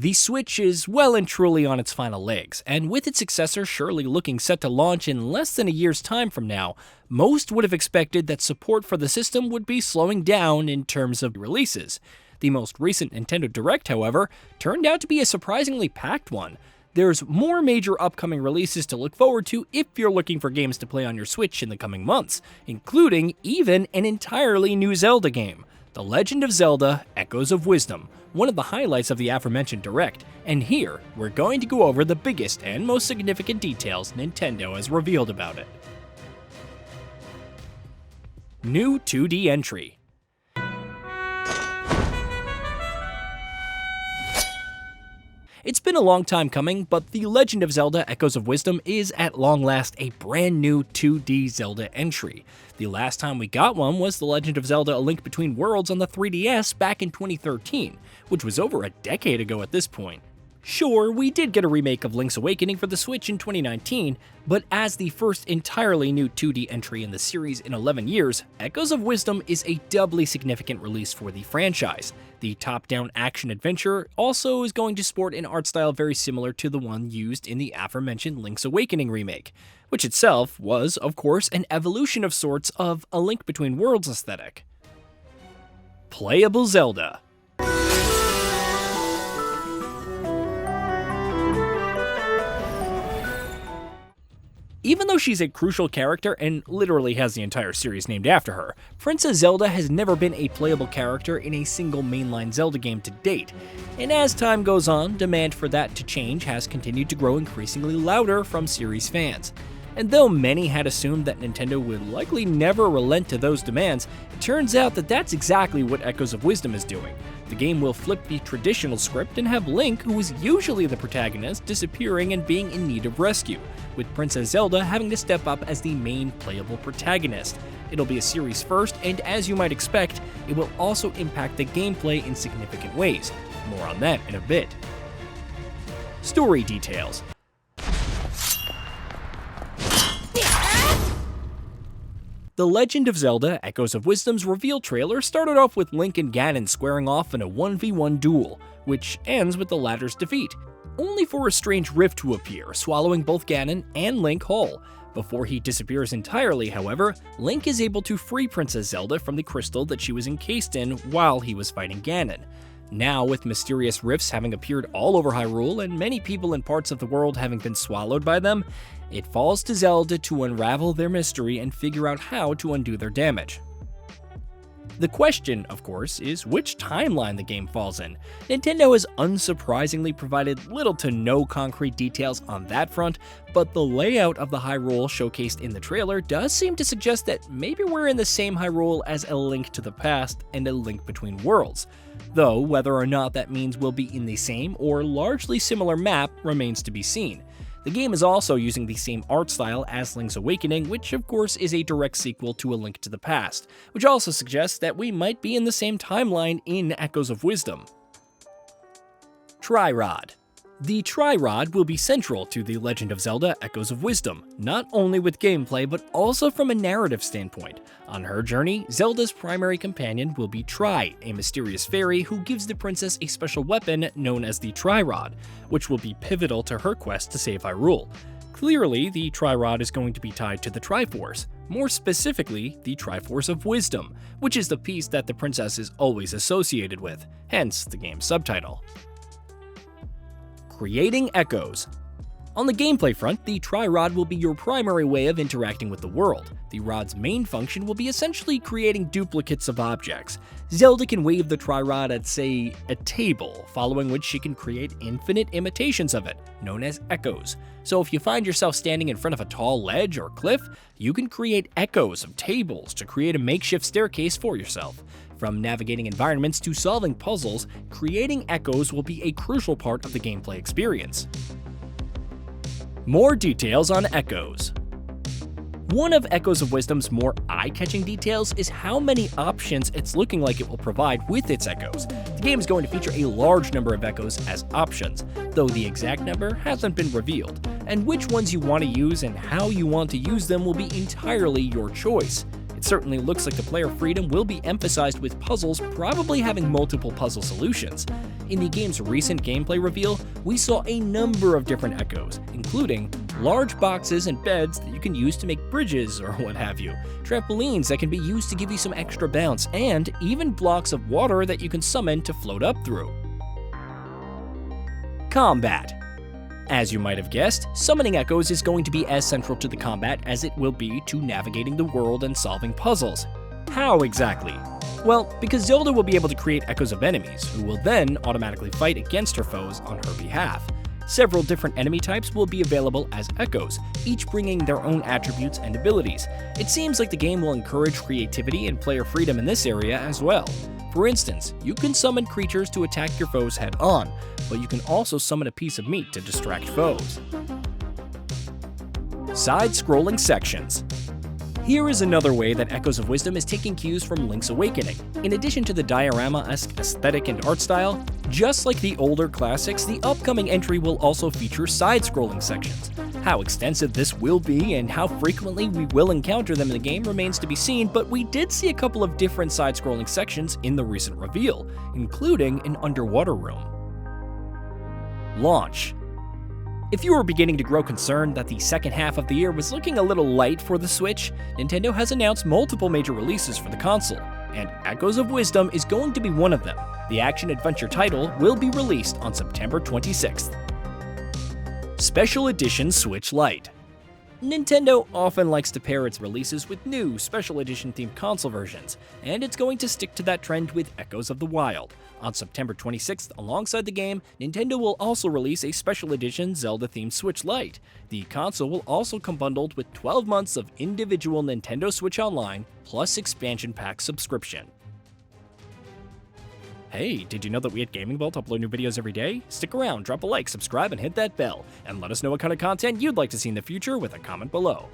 The Switch is well and truly on its final legs, and with its successor surely looking set to launch in less than a year's time from now, most would have expected that support for the system would be slowing down in terms of releases. The most recent Nintendo Direct, however, turned out to be a surprisingly packed one. There's more major upcoming releases to look forward to if you're looking for games to play on your Switch in the coming months, including even an entirely new Zelda game, The Legend of Zelda: Echoes of Wisdom, one of the highlights of the aforementioned Direct, and here, we're going to go over the biggest and most significant details Nintendo has revealed about it. New 2D entry. It's been a long time coming, but The Legend of Zelda: Echoes of Wisdom is at long last a brand new 2D Zelda entry. The last time we got one was The Legend of Zelda: A Link Between Worlds on the 3DS back in 2013, which was over a decade ago at this point. Sure, we did get a remake of Link's Awakening for the Switch in 2019, but as the first entirely new 2D entry in the series in 11 years, Echoes of Wisdom is a doubly significant release for the franchise. The top-down action-adventure also is going to sport an art style very similar to the one used in the aforementioned Link's Awakening remake, which itself was, of course, an evolution of sorts of A Link Between Worlds aesthetic. Playable Zelda. Even though she's a crucial character and literally has the entire series named after her, Princess Zelda has never been a playable character in a single mainline Zelda game to date, and as time goes on, demand for that to change has continued to grow increasingly louder from series fans. And though many had assumed that Nintendo would likely never relent to those demands, it turns out that that's exactly what Echoes of Wisdom is doing. The game will flip the traditional script and have Link, who is usually the protagonist, disappearing and being in need of rescue, with Princess Zelda having to step up as the main playable protagonist. It'll be a series first, and as you might expect, it will also impact the gameplay in significant ways. More on that in a bit. Story details. The Legend of Zelda: Echoes of Wisdom's reveal trailer started off with Link and Ganon squaring off in a 1v1 duel, which ends with the latter's defeat, only for a strange rift to appear, swallowing both Ganon and Link whole. Before he disappears entirely, however, Link is able to free Princess Zelda from the crystal that she was encased in while he was fighting Ganon. Now, with mysterious rifts having appeared all over Hyrule and many people in parts of the world having been swallowed by them, it falls to Zelda to unravel their mystery and figure out how to undo their damage. The question, of course, is which timeline the game falls in. Nintendo has unsurprisingly provided little to no concrete details on that front, but the layout of the Hyrule showcased in the trailer does seem to suggest that maybe we're in the same Hyrule as A Link to the Past and A Link Between Worlds. Though whether or not that means we'll be in the same or largely similar map remains to be seen. The game is also using the same art style as Link's Awakening, which of course is a direct sequel to A Link to the Past, which also suggests that we might be in the same timeline in Echoes of Wisdom. Tri-Rod. The Tri-Rod will be central to The Legend of Zelda: Echoes of Wisdom, not only with gameplay but also from a narrative standpoint. On her journey, Zelda's primary companion will be Tri, a mysterious fairy who gives the princess a special weapon known as the Tri-Rod, which will be pivotal to her quest to save Hyrule. Clearly, the Tri-Rod is going to be tied to the Triforce, more specifically, the Triforce of Wisdom, which is the piece that the princess is always associated with, hence the game's subtitle. Creating echoes. On the gameplay front, the Tri-Rod will be your primary way of interacting with the world. The rod's main function will be essentially creating duplicates of objects. Zelda can wave the Tri-Rod at, say, a table, following which she can create infinite imitations of it, known as echoes. So if you find yourself standing in front of a tall ledge or cliff, you can create echoes of tables to create a makeshift staircase for yourself. From navigating environments to solving puzzles, creating echoes will be a crucial part of the gameplay experience. More details on echoes. One of Echoes of Wisdom's more eye-catching details is how many options it's looking like it will provide with its echoes. The game is going to feature a large number of echoes as options, though the exact number hasn't been revealed, and which ones you want to use and how you want to use them will be entirely your choice. It certainly looks like the player freedom will be emphasized with puzzles probably having multiple puzzle solutions. In the game's recent gameplay reveal, we saw a number of different echoes, including large boxes and beds that you can use to make bridges or what have you, trampolines that can be used to give you some extra bounce, and even blocks of water that you can summon to float up through. Combat. As you might have guessed, summoning echoes is going to be as central to the combat as it will be to navigating the world and solving puzzles. How exactly? Well, because Zelda will be able to create echoes of enemies, who will then automatically fight against her foes on her behalf. Several different enemy types will be available as echoes, each bringing their own attributes and abilities. It seems like the game will encourage creativity and player freedom in this area as well. For instance, you can summon creatures to attack your foes head-on, but you can also summon a piece of meat to distract foes. Side-scrolling sections. Here is another way that Echoes of Wisdom is taking cues from Link's Awakening. In addition to the diorama-esque aesthetic and art style, just like the older classics, the upcoming entry will also feature side-scrolling sections. How extensive this will be and how frequently we will encounter them in the game remains to be seen, but we did see a couple of different side-scrolling sections in the recent reveal, including an underwater room. Launch. If you were beginning to grow concerned that the second half of the year was looking a little light for the Switch, Nintendo has announced multiple major releases for the console, and Echoes of Wisdom is going to be one of them. The action-adventure title will be released on September 26th. Special Edition Switch Lite. Nintendo often likes to pair its releases with new Special Edition themed console versions, and it's going to stick to that trend with Echoes of the Wild. On September 26th, alongside the game, Nintendo will also release a Special Edition Zelda-themed Switch Lite. The console will also come bundled with 12 months of individual Nintendo Switch Online, plus expansion pack subscription. Hey, did you know that we at GamingBolt upload new videos every day? Stick around, drop a like, subscribe, and hit that bell, and let us know what kind of content you'd like to see in the future with a comment below.